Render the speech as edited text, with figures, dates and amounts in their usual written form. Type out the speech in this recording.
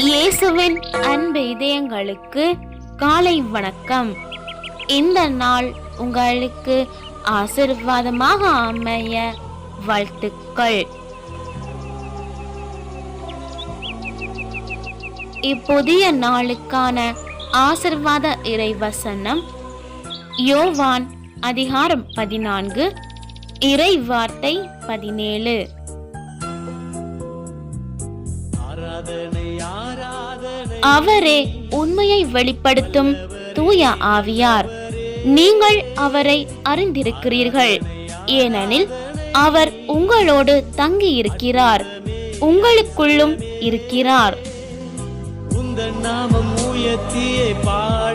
இயேசுவின் அன்பு இதயங்களுக்கு காலை வணக்கம். இந்த நாள் உங்களுக்கு ஆசீர்வாதமாக அமைய வாழ்த்துக்கள். இப்புதிய நாளுக்கான ஆசீர்வாத இறைவசனம் யோவான் அதிகாரம் 14 இறை வார்த்தை 17. அவரே உண்மையை வெளிப்படுத்தும் தூய ஆவியார். நீங்கள் அவரை அறிந்திருக்கிறீர்கள், ஏனெனில் அவர் உங்களோடு தங்கி இருக்கிறார், உங்களுக்குள்ளும் இருக்கிறார். உந்தன் நாமம் உயர்த்தியே பாட